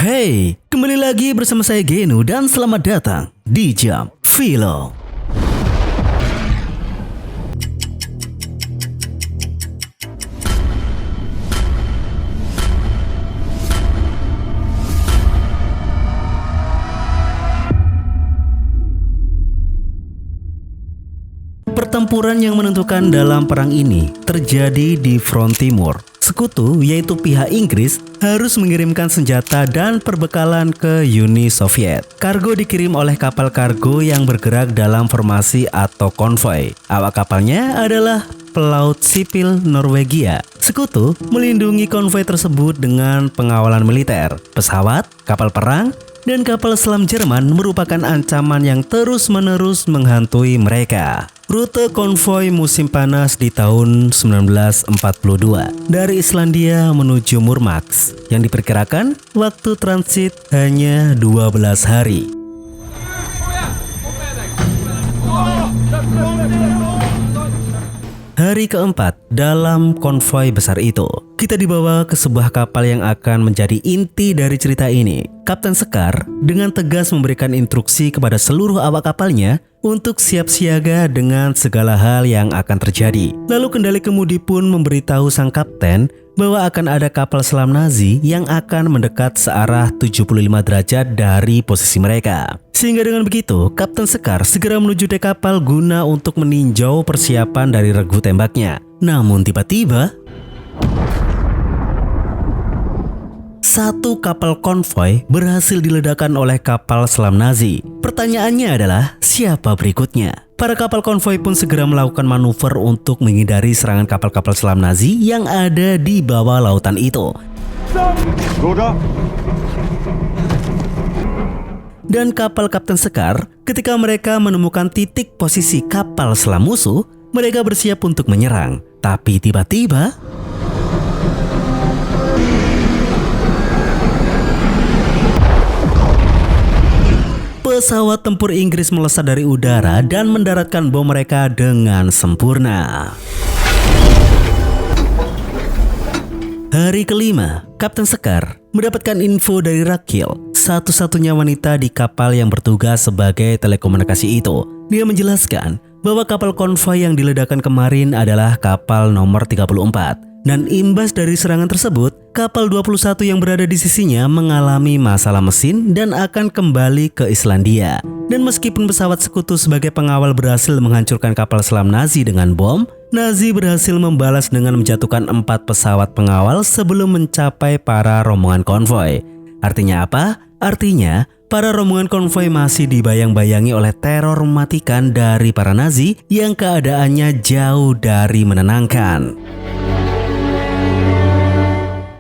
Hey, kembali lagi bersama saya Genu dan selamat datang di Jam Film. Pertempuran yang menentukan dalam perang ini terjadi di front timur. Sekutu, yaitu pihak Inggris, harus mengirimkan senjata dan perbekalan ke Uni Soviet. Kargo dikirim oleh kapal kargo yang bergerak dalam formasi atau konvoi. Awak kapalnya adalah pelaut sipil Norwegia. Sekutu melindungi konvoi tersebut dengan pengawalan militer. Pesawat, kapal perang, dan kapal selam Jerman merupakan ancaman yang terus-menerus menghantui mereka. Rute konvoi musim panas di tahun 1942 dari Islandia menuju Murmansk yang diperkirakan waktu transit hanya 12 hari. Hari keempat dalam konvoi besar itu, kita dibawa ke sebuah kapal yang akan menjadi inti dari cerita ini. Kapten Sekar dengan tegas memberikan instruksi kepada seluruh awak kapalnya untuk siap siaga dengan segala hal yang akan terjadi. Lalu kendali kemudi pun memberitahu sang kapten bahwa akan ada kapal selam Nazi yang akan mendekat searah 75 derajat dari posisi mereka. Sehingga dengan begitu, Kapten Sekar segera menuju dek kapal guna untuk meninjau persiapan dari regu tembaknya. Namun tiba-tiba, satu kapal konvoi berhasil diledakkan oleh kapal selam Nazi. Pertanyaannya adalah, siapa berikutnya? Para kapal konvoi pun segera melakukan manuver untuk menghindari serangan kapal-kapal selam Nazi yang ada di bawah lautan itu. Dan kapal Kapten Sekar, ketika mereka menemukan titik posisi kapal selam musuh, mereka bersiap untuk menyerang. Tapi tiba-tiba, pesawat tempur Inggris melesat dari udara dan mendaratkan bom mereka dengan sempurna. Hari kelima, Kapten Sekar mendapatkan info dari Rakel, satu-satunya wanita di kapal yang bertugas sebagai telekomunikasi itu. Dia menjelaskan bahwa kapal konvoi yang diledakkan kemarin adalah kapal nomor 34. Dan imbas dari serangan tersebut, kapal 21 yang berada di sisinya mengalami masalah mesin dan akan kembali ke Islandia. Dan meskipun pesawat sekutu sebagai pengawal berhasil menghancurkan kapal selam Nazi dengan bom, Nazi berhasil membalas dengan menjatuhkan 4 pesawat pengawal sebelum mencapai para rombongan konvoi. Artinya apa? Artinya, para rombongan konvoi masih dibayang-bayangi oleh teror mematikan dari para Nazi yang keadaannya jauh dari menenangkan.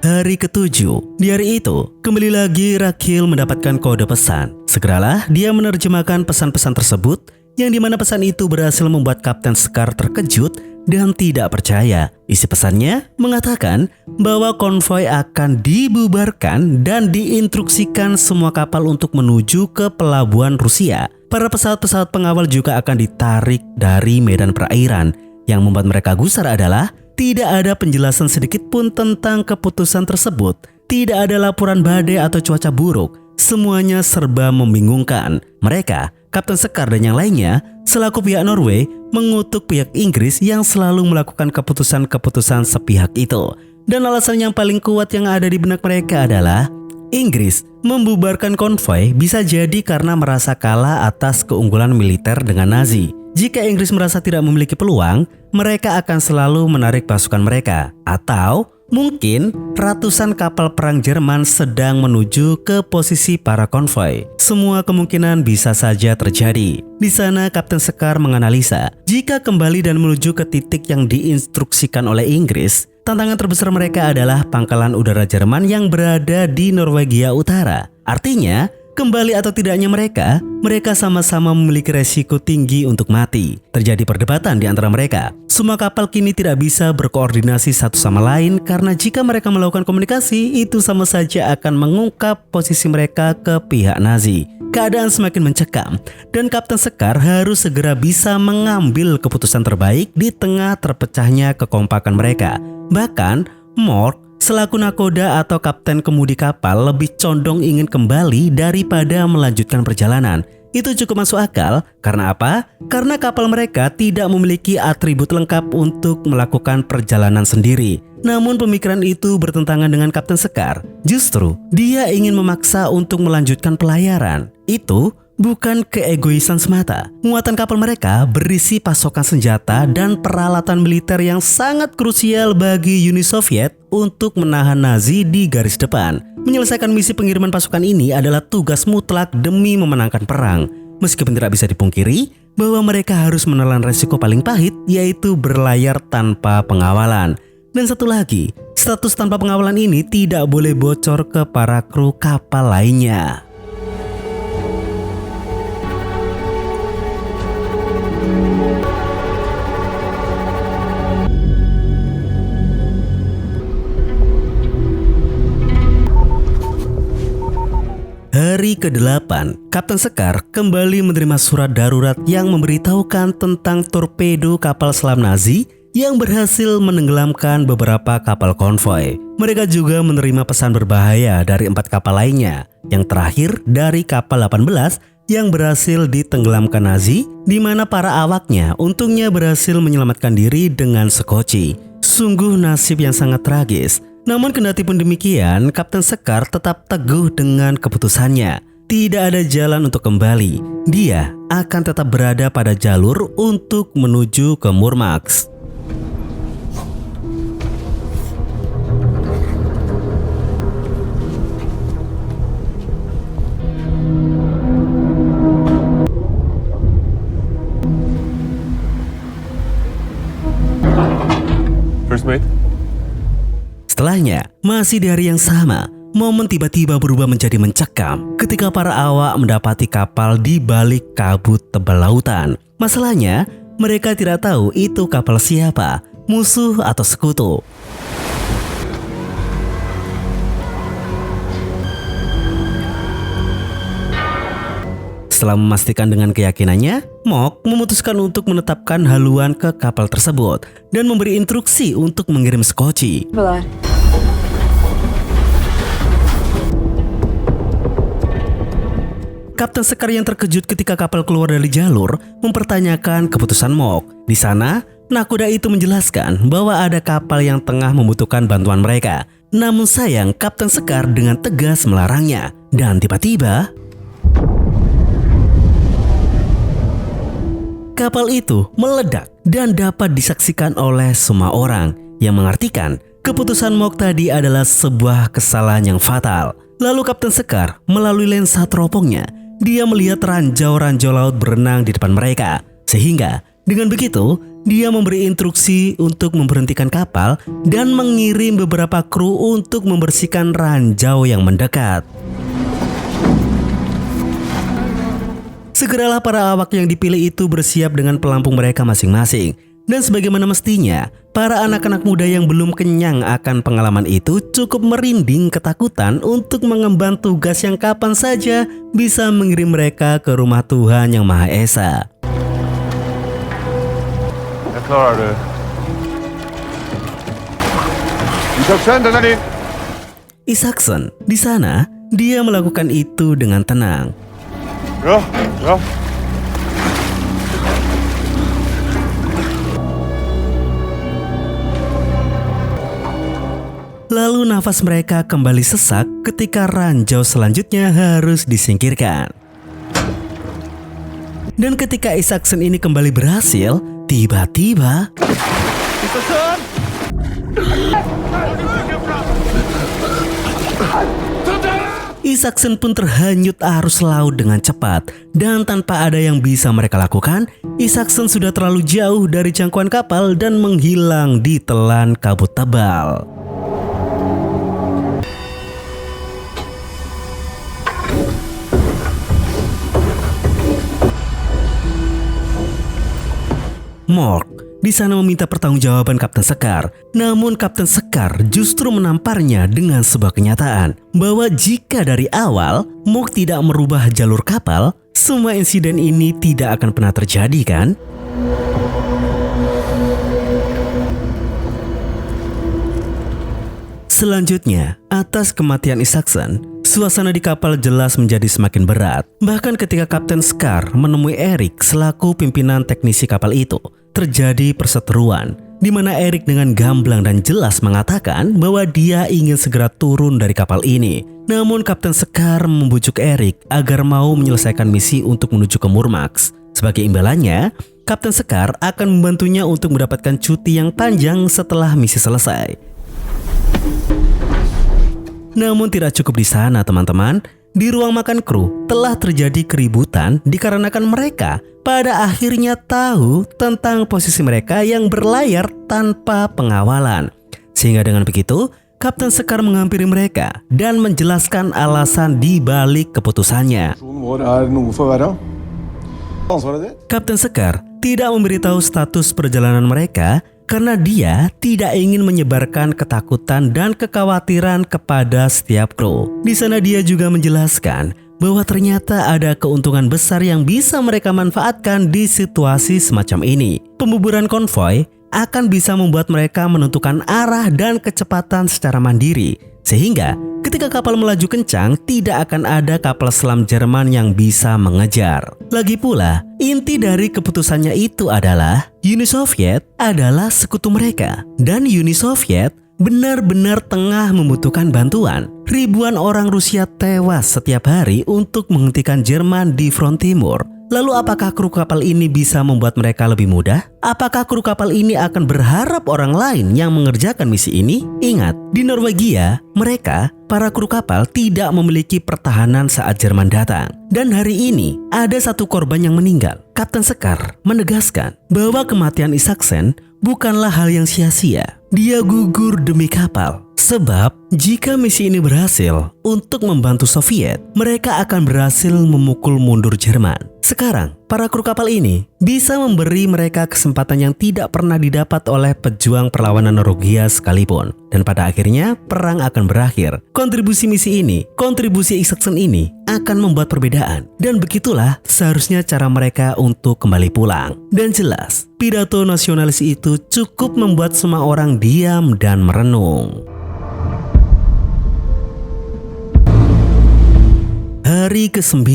Hari ketujuh, di hari itu, kembali lagi Rakel mendapatkan kode pesan. Segeralah dia menerjemahkan pesan-pesan tersebut, yang dimana pesan itu berhasil membuat Kapten Sekar terkejut dan tidak percaya. Isi pesannya mengatakan bahwa konvoi akan dibubarkan dan diinstruksikan semua kapal untuk menuju ke pelabuhan Rusia. Para pesawat-pesawat pengawal juga akan ditarik dari medan perairan. Yang membuat mereka gusar adalah tidak ada penjelasan sedikit pun tentang keputusan tersebut. Tidak ada laporan badai atau cuaca buruk. Semuanya serba membingungkan. Mereka, Kapten Sekar dan yang lainnya, selaku pihak Norway, mengutuk pihak Inggris yang selalu melakukan keputusan-keputusan sepihak itu. Dan alasan yang paling kuat yang ada di benak mereka adalah Inggris membubarkan konvoi bisa jadi karena merasa kalah atas keunggulan militer dengan Nazi. Jika Inggris merasa tidak memiliki peluang, mereka akan selalu menarik pasukan mereka. Atau mungkin ratusan kapal perang Jerman sedang menuju ke posisi para konvoi. Semua kemungkinan bisa saja terjadi. Di sana Kapten Sekar menganalisa, jika kembali dan menuju ke titik yang diinstruksikan oleh Inggris, tantangan terbesar mereka adalah pangkalan udara Jerman yang berada di Norwegia Utara. Artinya, kembali atau tidaknya mereka sama-sama memiliki resiko tinggi untuk mati. Terjadi perdebatan di antara mereka. Semua kapal kini tidak bisa berkoordinasi satu sama lain karena jika mereka melakukan komunikasi, itu sama saja akan mengungkap posisi mereka ke pihak Nazi. Keadaan semakin mencekam dan Kapten Sekar harus segera bisa mengambil keputusan terbaik di tengah terpecahnya kekompakan mereka. Bahkan, Mork, selaku nakoda atau kapten kemudi kapal lebih condong ingin kembali daripada melanjutkan perjalanan. Itu cukup masuk akal. Karena apa? Karena kapal mereka tidak memiliki atribut lengkap untuk melakukan perjalanan sendiri. Namun pemikiran itu bertentangan dengan Kapten Sekar. Justru dia ingin memaksa untuk melanjutkan pelayaran. Itu bukan keegoisan semata. Muatan kapal mereka berisi pasokan senjata dan peralatan militer yang sangat krusial bagi Uni Soviet untuk menahan Nazi di garis depan. Menyelesaikan misi pengiriman pasukan ini adalah tugas mutlak demi memenangkan perang. Meskipun tidak bisa dipungkiri bahwa mereka harus menelan resiko paling pahit, yaitu berlayar tanpa pengawalan. Dan satu lagi, status tanpa pengawalan ini tidak boleh bocor ke para kru kapal lainnya. Hari ke-8, Kapten Sekar kembali menerima surat darurat yang memberitahukan tentang torpedo kapal selam Nazi yang berhasil menenggelamkan beberapa kapal konvoi. Mereka juga menerima pesan berbahaya dari 4 kapal lainnya. Yang terakhir dari kapal 18 yang berhasil ditenggelamkan Nazi, di mana para awaknya untungnya berhasil menyelamatkan diri dengan sekoci. Sungguh nasib yang sangat tragis. Namun kendati pun demikian, Kapten Sekar tetap teguh dengan keputusannya. Tidak ada jalan untuk kembali. Dia akan tetap berada pada jalur untuk menuju ke Murmansk. First mate. Setelahnya, masih di hari yang sama, momen tiba-tiba berubah menjadi mencekam ketika para awak mendapati kapal di balik kabut tebal lautan. Masalahnya, mereka tidak tahu itu kapal siapa, musuh atau sekutu. Setelah memastikan dengan keyakinannya, Mok memutuskan untuk menetapkan haluan ke kapal tersebut dan memberi instruksi untuk mengirim sekoci. Kapten Sekar yang terkejut ketika kapal keluar dari jalur mempertanyakan keputusan Mok. Di sana, nakoda itu menjelaskan bahwa ada kapal yang tengah membutuhkan bantuan mereka. Namun sayang, Kapten Sekar dengan tegas melarangnya. Dan tiba-tiba, kapal itu meledak dan dapat disaksikan oleh semua orang, yang mengartikan keputusan Mok tadi adalah sebuah kesalahan yang fatal. Lalu Kapten Sekar melalui lensa teropongnya, dia melihat ranjau-ranjau laut berenang di depan mereka. Sehingga dengan begitu, dia memberi instruksi untuk memberhentikan kapal dan mengirim beberapa kru untuk membersihkan ranjau yang mendekat. Segeralah para awak yang dipilih itu bersiap dengan pelampung mereka masing-masing. Dan sebagaimana mestinya, para anak-anak muda yang belum kenyang akan pengalaman itu cukup merinding ketakutan untuk mengemban tugas yang kapan saja bisa mengirim mereka ke rumah Tuhan Yang Maha Esa. Isaksen, di sana dia melakukan itu dengan tenang. Ja. Lalu nafas mereka kembali sesak ketika ranjau selanjutnya harus disingkirkan. Dan ketika Isaksen ini kembali berhasil, tiba-tiba Isaksen pun terhanyut arus laut dengan cepat. Dan tanpa ada yang bisa mereka lakukan, Isaksen sudah terlalu jauh dari jangkauan kapal dan menghilang di telan kabut tebal. Mok di sana meminta pertanggungjawaban Kapten Sekar. Namun Kapten Sekar justru menamparnya dengan sebuah kenyataan bahwa jika dari awal Mok tidak merubah jalur kapal, semua insiden ini tidak akan pernah terjadi, kan? Selanjutnya, atas kematian Isaacson, suasana di kapal jelas menjadi semakin berat. Bahkan ketika Kapten Scar menemui Eric selaku pimpinan teknisi kapal itu, terjadi perseteruan di mana Eric dengan gamblang dan jelas mengatakan bahwa dia ingin segera turun dari kapal ini. Namun Kapten Scar membujuk Eric agar mau menyelesaikan misi untuk menuju ke Murmax. Sebagai imbalannya, Kapten Scar akan membantunya untuk mendapatkan cuti yang panjang setelah misi selesai. Namun tidak cukup di sana, teman-teman. Di ruang makan kru telah terjadi keributan dikarenakan mereka pada akhirnya tahu tentang posisi mereka yang berlayar tanpa pengawalan. Sehingga dengan begitu, Kapten Scar menghampiri mereka dan menjelaskan alasan di balik keputusannya. Kapten Scar tidak memberitahu status perjalanan mereka karena dia tidak ingin menyebarkan ketakutan dan kekhawatiran kepada setiap kru. Di sana dia juga menjelaskan bahwa ternyata ada keuntungan besar yang bisa mereka manfaatkan di situasi semacam ini. Pembuburan konvoi akan bisa membuat mereka menentukan arah dan kecepatan secara mandiri, sehingga ketika kapal melaju kencang, tidak akan ada kapal selam Jerman yang bisa mengejar. Lagi pula, inti dari keputusannya itu adalah Uni Soviet adalah sekutu mereka, dan Uni Soviet benar-benar tengah membutuhkan bantuan. Ribuan orang Rusia tewas setiap hari untuk menghentikan Jerman di front timur. Lalu apakah kru kapal ini bisa membuat mereka lebih mudah? Apakah kru kapal ini akan berharap orang lain yang mengerjakan misi ini? Ingat, di Norwegia, mereka, para kru kapal tidak memiliki pertahanan saat Jerman datang. Dan hari ini, ada satu korban yang meninggal. Kapten Scar menegaskan bahwa kematian Isaacson bukanlah hal yang sia-sia. Dia gugur demi kapal. Sebab, jika misi ini berhasil untuk membantu Soviet, mereka akan berhasil memukul mundur Jerman. Sekarang, para kru kapal ini bisa memberi mereka kesempatan yang tidak pernah didapat oleh pejuang perlawanan Norwegia sekalipun. Dan pada akhirnya, perang akan berakhir. Kontribusi misi ini, kontribusi Isaacson ini akan membuat perbedaan. Dan begitulah seharusnya cara mereka untuk kembali pulang. Dan jelas, pidato nasionalis itu cukup membuat semua orang diam dan merenung. Hari ke-9,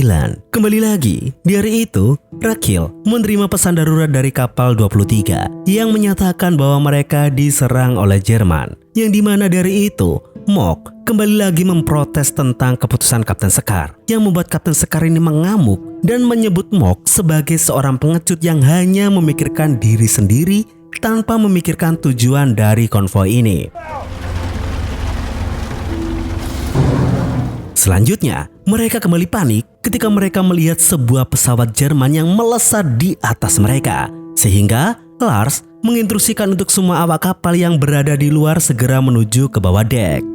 kembali lagi. Di hari itu, Rakhel menerima pesan darurat dari kapal 23 yang menyatakan bahwa mereka diserang oleh Jerman. Yang dimana dari itu, Mok kembali lagi memprotes tentang keputusan Kapten Scar, yang membuat Kapten Scar ini mengamuk dan menyebut Mok sebagai seorang pengecut yang hanya memikirkan diri sendiri tanpa memikirkan tujuan dari konvoi ini. Selanjutnya, mereka kembali panik ketika mereka melihat sebuah pesawat Jerman yang melesat di atas mereka. Sehingga Lars menginstruksikan untuk semua awak kapal yang berada di luar segera menuju ke bawah dek.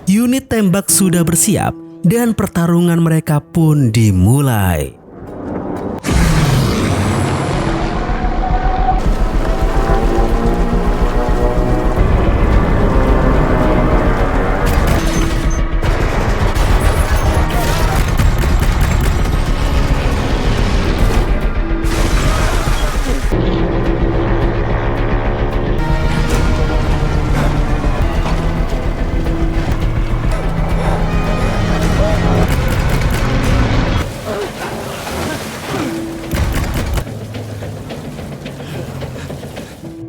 Unit tembak sudah bersiap dan pertarungan mereka pun dimulai.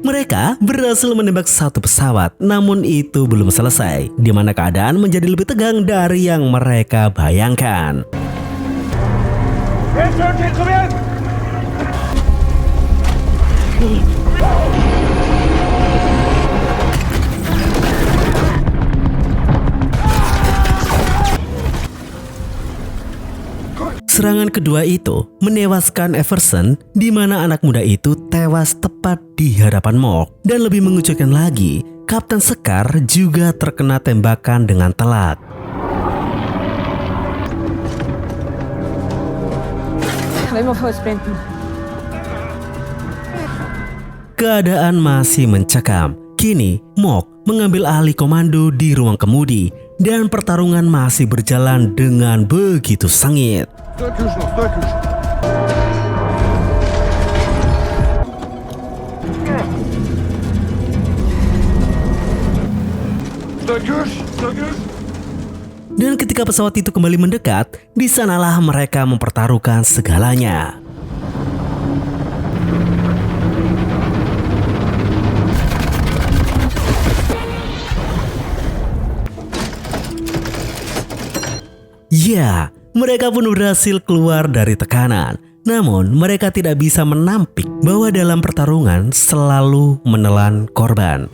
Mereka berhasil menembak satu pesawat, namun itu belum selesai, di mana keadaan menjadi lebih tegang dari yang mereka bayangkan. Serangan kedua itu menewaskan Everson, di mana anak muda itu tewas tepat di hadapan Mok. Dan lebih mengejutkan lagi, Kapten Scar juga terkena tembakan dengan telak. Keadaan masih mencekam. Kini, Mok mengambil alih komando di ruang kemudi, dan pertarungan masih berjalan dengan begitu sengit. Dan ketika pesawat itu kembali mendekat, di sanalah mereka mempertaruhkan segalanya. Ya, mereka pun berhasil keluar dari tekanan. Namun, mereka tidak bisa menampik bahwa dalam pertarungan selalu menelan korban.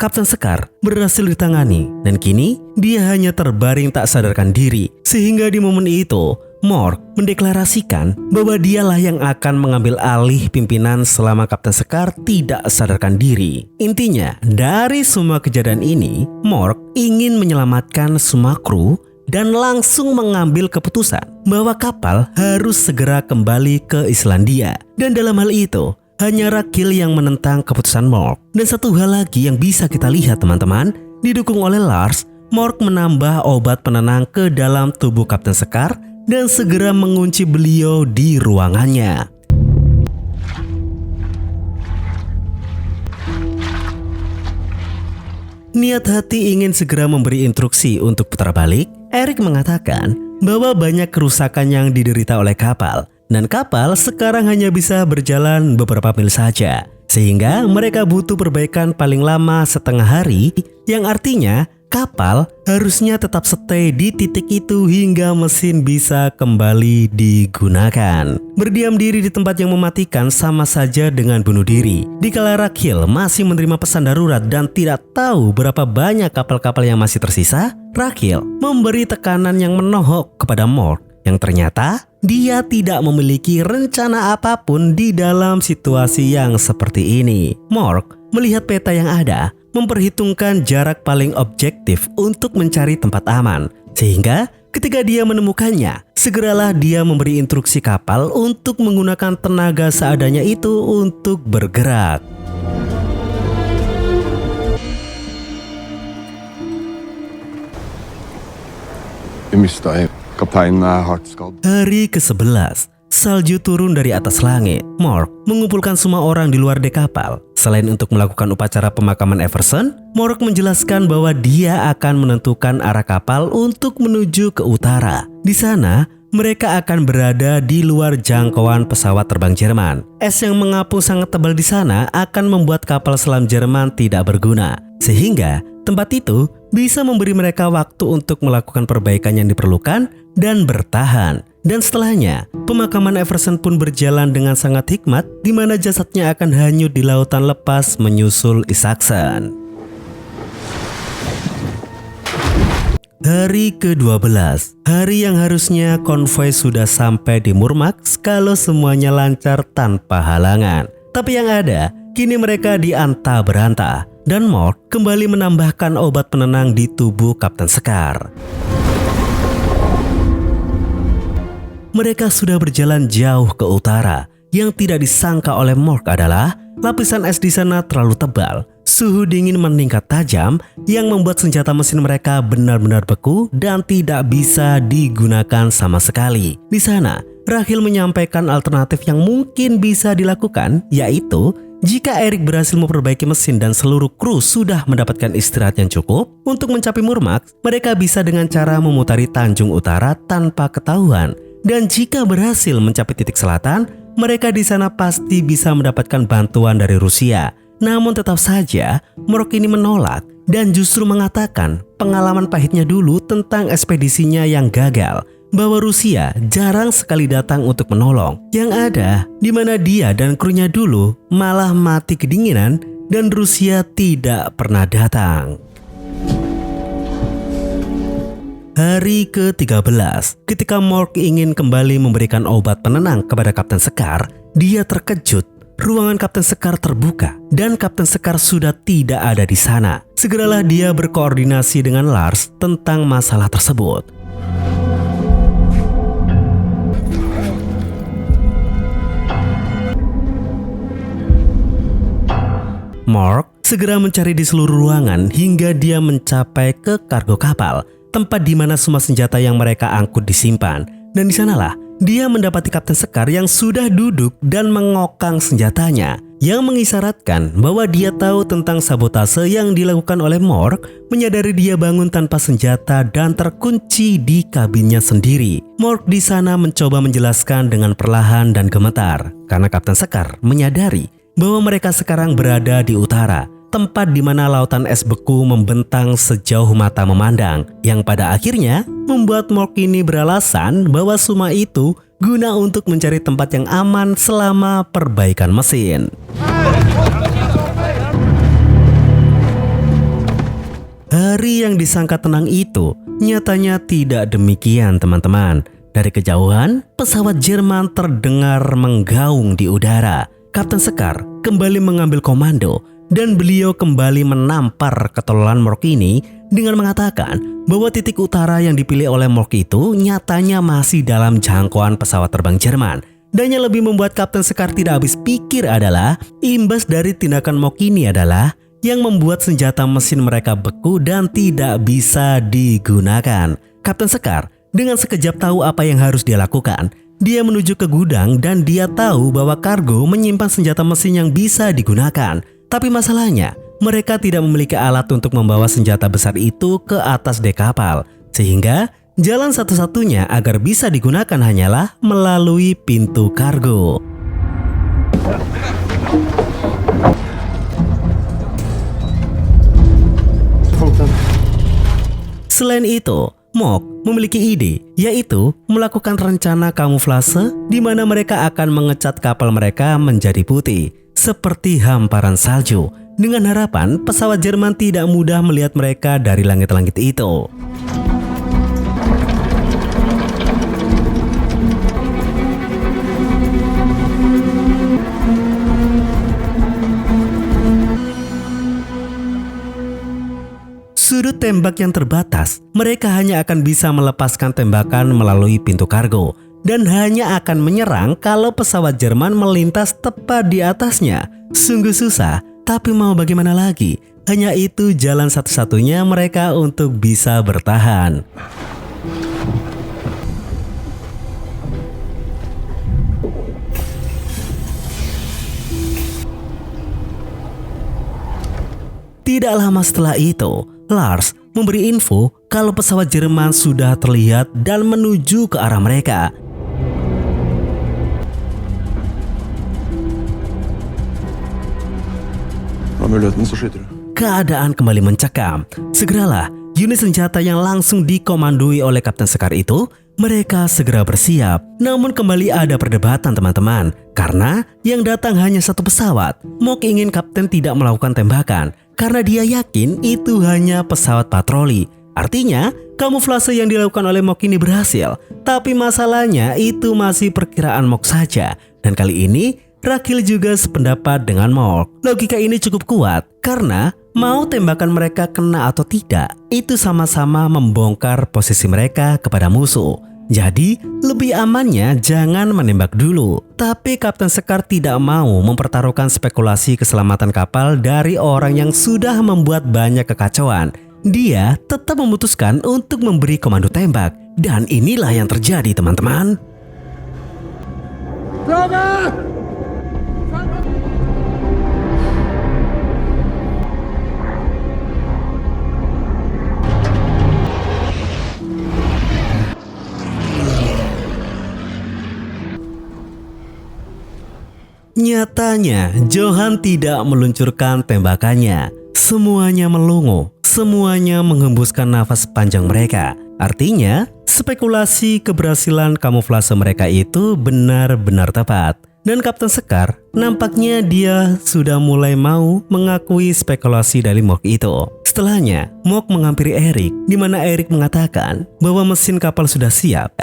Kapten Sekar berhasil ditangani dan kini dia hanya terbaring tak sadarkan diri. Sehingga di momen itu, Mork mendeklarasikan bahwa dialah yang akan mengambil alih pimpinan selama Kapten Sekar tidak sadarkan diri. Intinya, dari semua kejadian ini, Mork ingin menyelamatkan semua kru dan langsung mengambil keputusan bahwa kapal harus segera kembali ke Islandia. Dan dalam hal itu, hanya Rakhil yang menentang keputusan Mork. Dan satu hal lagi yang bisa kita lihat teman-teman, didukung oleh Lars, Mork menambah obat penenang ke dalam tubuh Kapten Sekar dan segera mengunci beliau di ruangannya. Niat hati ingin segera memberi instruksi untuk putar balik, Erik mengatakan bahwa banyak kerusakan yang diderita oleh kapal. Dan kapal sekarang hanya bisa berjalan beberapa mil saja. Sehingga mereka butuh perbaikan paling lama setengah hari, yang artinya kapal harusnya tetap stay di titik itu hingga mesin bisa kembali digunakan. Berdiam diri di tempat yang mematikan sama saja dengan bunuh diri. Dikala Rakhil masih menerima pesan darurat dan tidak tahu berapa banyak kapal-kapal yang masih tersisa, Rakhil memberi tekanan yang menohok kepada Mork, yang ternyata dia tidak memiliki rencana apapun di dalam situasi yang seperti ini. Mork melihat peta yang ada, memperhitungkan jarak paling objektif untuk mencari tempat aman. Sehingga ketika dia menemukannya, segeralah dia memberi instruksi kapal untuk menggunakan tenaga seadanya itu untuk bergerak. Hari ke-11, salju turun dari atas langit. Mork mengumpulkan semua orang di luar dek kapal. Selain untuk melakukan upacara pemakaman Everson, Mork menjelaskan bahwa dia akan menentukan arah kapal untuk menuju ke utara. Di sana, mereka akan berada di luar jangkauan pesawat terbang Jerman. Es yang mengapung sangat tebal di sana akan membuat kapal selam Jerman tidak berguna. Sehingga tempat itu bisa memberi mereka waktu untuk melakukan perbaikan yang diperlukan dan bertahan. Dan setelahnya, pemakaman Everson pun berjalan dengan sangat hikmat, di mana jasadnya akan hanyut di lautan lepas menyusul Isaksen. Hari ke-12, hari yang harusnya konvoi sudah sampai di Murmansk kalau semuanya lancar tanpa halangan. Tapi yang ada, kini mereka diantah berantah. Dan Mork kembali menambahkan obat penenang di tubuh Kapten Sekar. Mereka sudah berjalan jauh ke utara. Yang tidak disangka oleh Mork adalah lapisan es di sana terlalu tebal. Suhu dingin meningkat tajam yang membuat senjata mesin mereka benar-benar beku dan tidak bisa digunakan sama sekali. Di sana, Rakhil menyampaikan alternatif yang mungkin bisa dilakukan, yaitu jika Erik berhasil memperbaiki mesin dan seluruh kru sudah mendapatkan istirahat yang cukup untuk mencapai Murmansk, mereka bisa dengan cara memutari Tanjung Utara tanpa ketahuan. Dan jika berhasil mencapai titik selatan, mereka di sana pasti bisa mendapatkan bantuan dari Rusia. Namun tetap saja, Mork ini menolak dan justru mengatakan pengalaman pahitnya dulu tentang ekspedisinya yang gagal, bahwa Rusia jarang sekali datang untuk menolong. Yang ada, di mana dia dan krunya dulu malah mati kedinginan dan Rusia tidak pernah datang. Hari ke-13, ketika Mork ingin kembali memberikan obat penenang kepada Kapten Sekar, dia terkejut. Ruangan Kapten Sekar terbuka dan Kapten Sekar sudah tidak ada di sana. Segeralah dia berkoordinasi dengan Lars tentang masalah tersebut. Mork segera mencari di seluruh ruangan hingga dia mencapai ke kargo kapal, tempat di mana semua senjata yang mereka angkut disimpan. Dan di sanalah dia mendapati Kapten Sekar yang sudah duduk dan mengokang senjatanya, yang mengisyaratkan bahwa dia tahu tentang sabotase yang dilakukan oleh Mork. Menyadari dia bangun tanpa senjata dan terkunci di kabinnya sendiri. Mork di sana mencoba menjelaskan dengan perlahan dan gemetar, karena Kapten Sekar menyadari bahwa mereka sekarang berada di utara, tempat di mana lautan es beku membentang sejauh mata memandang, yang pada akhirnya membuat Mork ini beralasan bahwa semua itu guna untuk mencari tempat yang aman selama perbaikan mesin. Hari yang disangka tenang itu nyatanya tidak demikian, teman-teman. Dari kejauhan, pesawat Jerman terdengar menggaung di udara. Kapten Sekar kembali mengambil komando dan beliau kembali menampar ketololan Mork ini dengan mengatakan bahwa titik utara yang dipilih oleh Mork itu nyatanya masih dalam jangkauan pesawat terbang Jerman. Dan yang lebih membuat Kapten Sekar tidak habis pikir adalah imbas dari tindakan Mork ini adalah yang membuat senjata mesin mereka beku dan tidak bisa digunakan. Kapten Sekar dengan sekejap tahu apa yang harus dia lakukan. Dia menuju ke gudang dan dia tahu bahwa kargo menyimpan senjata mesin yang bisa digunakan. Tapi masalahnya, mereka tidak memiliki alat untuk membawa senjata besar itu ke atas dek kapal. Sehingga jalan satu-satunya agar bisa digunakan hanyalah melalui pintu kargo. Selain itu, Mork memiliki ide, yaitu melakukan rencana kamuflase di mana mereka akan mengecat kapal mereka menjadi putih, seperti hamparan salju, dengan harapan pesawat Jerman tidak mudah melihat mereka dari langit-langit itu. Sudut tembak yang terbatas, mereka hanya akan bisa melepaskan tembakan melalui pintu kargo dan hanya akan menyerang kalau pesawat Jerman melintas tepat di atasnya. Sungguh susah, tapi mau bagaimana lagi? Hanya itu jalan satu-satunya mereka untuk bisa bertahan. Tidak lama setelah itu, Lars memberi info kalau pesawat Jerman sudah terlihat dan menuju ke arah mereka. Keadaan kembali mencekam. Segeralah, unit senjata yang langsung dikomandoi oleh Kapten Sekar itu, mereka segera bersiap. Namun kembali ada perdebatan, teman-teman, karena yang datang hanya satu pesawat. Mork ingin Kapten tidak melakukan tembakan karena dia yakin itu hanya pesawat patroli. Artinya, kamuflase yang dilakukan oleh Mork ini berhasil. Tapi masalahnya itu masih perkiraan Mork saja. Dan kali ini, Rakhil juga sependapat dengan Mork. Logika ini cukup kuat karena mau tembakan mereka kena atau tidak, itu sama-sama membongkar posisi mereka kepada musuh. Jadi, lebih amannya jangan menembak dulu. Tapi Kapten Sekar tidak mau mempertaruhkan spekulasi keselamatan kapal dari orang yang sudah membuat banyak kekacauan. Dia tetap memutuskan untuk memberi komando tembak. Dan inilah yang terjadi, teman-teman. Nyatanya, Johan tidak meluncurkan tembakannya. Semuanya melongo, semuanya menghembuskan nafas panjang mereka. Artinya, spekulasi keberhasilan kamuflase mereka itu benar-benar tepat. Dan Kapten Sekar, nampaknya dia sudah mulai mau mengakui spekulasi dari Mork itu. Setelahnya, Mork menghampiri Erik, di mana Erik mengatakan bahwa mesin kapal sudah siap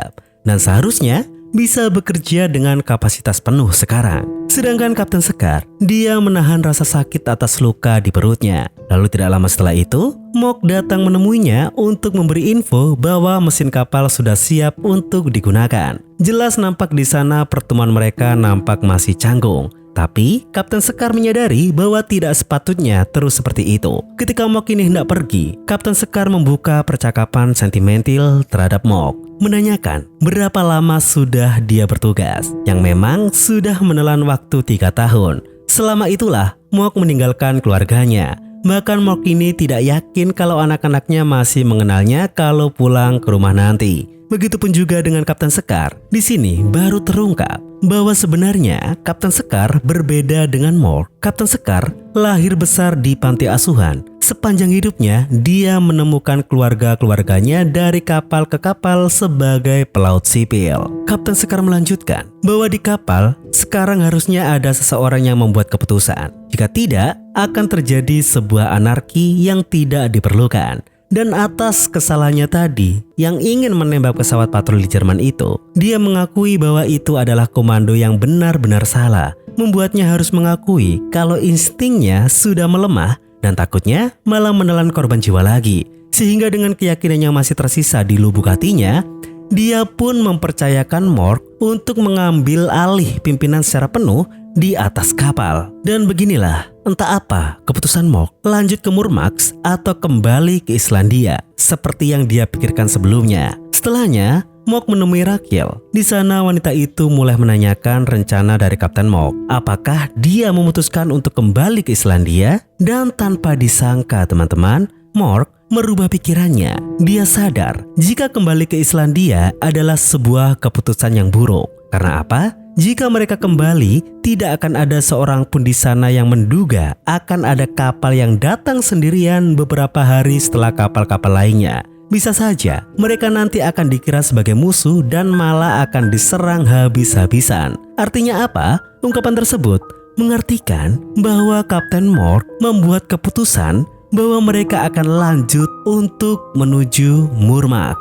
dan seharusnya bisa bekerja dengan kapasitas penuh sekarang. Sedangkan Kapten Sekar, dia menahan rasa sakit atas luka di perutnya. Lalu tidak lama setelah itu, Mork datang menemuinya untuk memberi info bahwa mesin kapal sudah siap untuk digunakan. Jelas nampak di sana pertemuan mereka nampak masih canggung. Tapi Kapten Sekar menyadari bahwa tidak sepatutnya terus seperti itu. Ketika Mork ini hendak pergi, Kapten Sekar membuka percakapan sentimental terhadap Mork. menanyakan berapa lama sudah dia bertugas, yang memang sudah menelan waktu 3 tahun. Selama itulah Mork meninggalkan keluarganya. Bahkan Mork ini tidak yakin kalau anak-anaknya masih mengenalnya kalau pulang ke rumah nanti. Begitupun juga dengan Kapten Sekar. Di sini baru terungkap bahwa sebenarnya Kapten Sekar berbeda dengan Mork. Kapten Sekar lahir besar di panti asuhan. Sepanjang hidupnya dia menemukan keluarga-keluarganya dari kapal ke kapal sebagai pelaut sipil. Kapten Sekar melanjutkan bahwa di kapal sekarang harusnya ada seseorang yang membuat keputusan. Jika tidak, akan terjadi sebuah anarki yang tidak diperlukan. Dan atas kesalahannya tadi yang ingin menembak pesawat patroli Jerman itu, dia mengakui bahwa itu adalah komando yang benar-benar salah. Membuatnya harus mengakui kalau instingnya sudah melemah dan takutnya malah menelan korban jiwa lagi. Sehingga dengan keyakinan yang masih tersisa di lubuk hatinya, dia pun mempercayakan Mork untuk mengambil alih pimpinan secara penuh di atas kapal. Dan beginilah, entah apa keputusan Mork, lanjut ke Murmansk atau kembali ke Islandia seperti yang dia pikirkan sebelumnya. Setelahnya, Mork menemui Rakel. Di sana wanita itu mulai menanyakan rencana dari Kapten Mork. Apakah dia memutuskan untuk kembali ke Islandia? Dan tanpa disangka teman-teman, Mork merubah pikirannya. Dia sadar jika kembali ke Islandia adalah sebuah keputusan yang buruk. Karena apa? Jika mereka kembali, tidak akan ada seorang pun di sana yang menduga akan ada kapal yang datang sendirian beberapa hari setelah kapal-kapal lainnya. Bisa saja mereka nanti akan dikira sebagai musuh dan malah akan diserang habis-habisan. Artinya apa? Ungkapan tersebut mengartikan bahwa Kapten Mork membuat keputusan bahwa mereka akan lanjut untuk menuju Murmansk.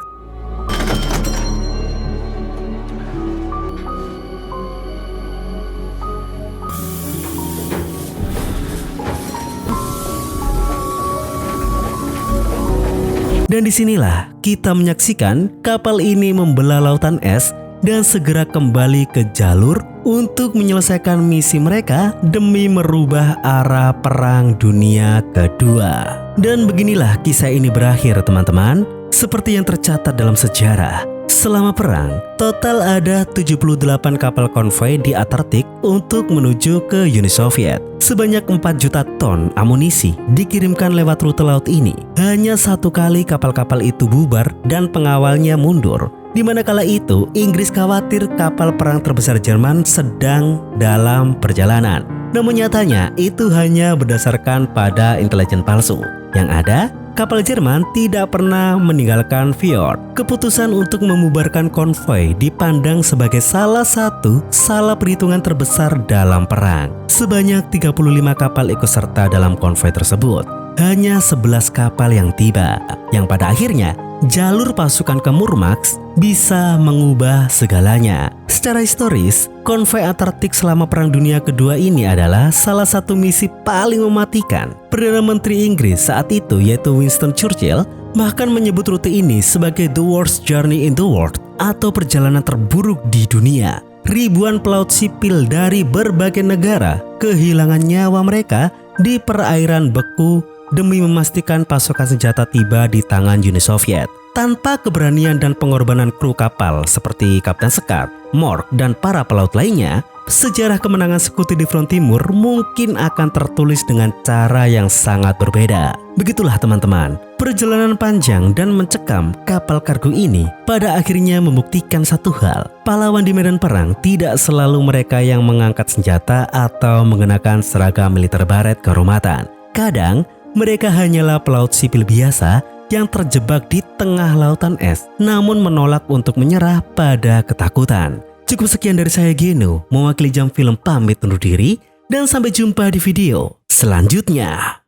Dan disinilah kita menyaksikan kapal ini membelah lautan es dan segera kembali ke jalur untuk menyelesaikan misi mereka demi merubah arah Perang Dunia Kedua. Dan beginilah kisah ini berakhir teman-teman. Seperti yang tercatat dalam sejarah, selama perang, total ada 78 kapal konvoi di Antartik untuk menuju ke Uni Soviet. Sebanyak 4 juta ton amunisi dikirimkan lewat rute laut ini. Hanya 1 kali kapal-kapal itu bubar dan pengawalnya mundur. Di mana kala itu Inggris khawatir kapal perang terbesar Jerman sedang dalam perjalanan. Namun nyatanya itu hanya berdasarkan pada intelijen palsu. Yang ada, kapal Jerman tidak pernah meninggalkan fjord. Keputusan untuk membubarkan konvoi dipandang sebagai salah satu salah perhitungan terbesar dalam perang. Sebanyak 35 kapal ikut serta dalam konvoi tersebut. Hanya 11 kapal yang tiba, yang pada akhirnya jalur pasukan ke Murmansk bisa mengubah segalanya. Secara historis, konvoi Antartik selama Perang Dunia Kedua ini adalah salah satu misi paling mematikan. Perdana Menteri Inggris saat itu yaitu Winston Churchill bahkan menyebut rute ini sebagai the worst journey in the world atau perjalanan terburuk di dunia. Ribuan pelaut sipil dari berbagai negara kehilangan nyawa mereka di perairan beku demi memastikan pasokan senjata tiba di tangan Uni Soviet. Tanpa keberanian dan pengorbanan kru kapal seperti Kapten Sekar, Mork, dan para pelaut lainnya, sejarah kemenangan Sekutu di front timur mungkin akan tertulis dengan cara yang sangat berbeda. Begitulah teman-teman, perjalanan panjang dan mencekam kapal kargo ini pada akhirnya membuktikan satu hal. Pahlawan di medan perang tidak selalu mereka yang mengangkat senjata atau mengenakan seragam militer baret kehormatan. Kadang, mereka hanyalah pelaut sipil biasa yang terjebak di tengah lautan es, namun menolak untuk menyerah pada ketakutan. Cukup sekian dari saya Geno, mewakili Jam Film pamit undur diri, dan sampai jumpa di video selanjutnya.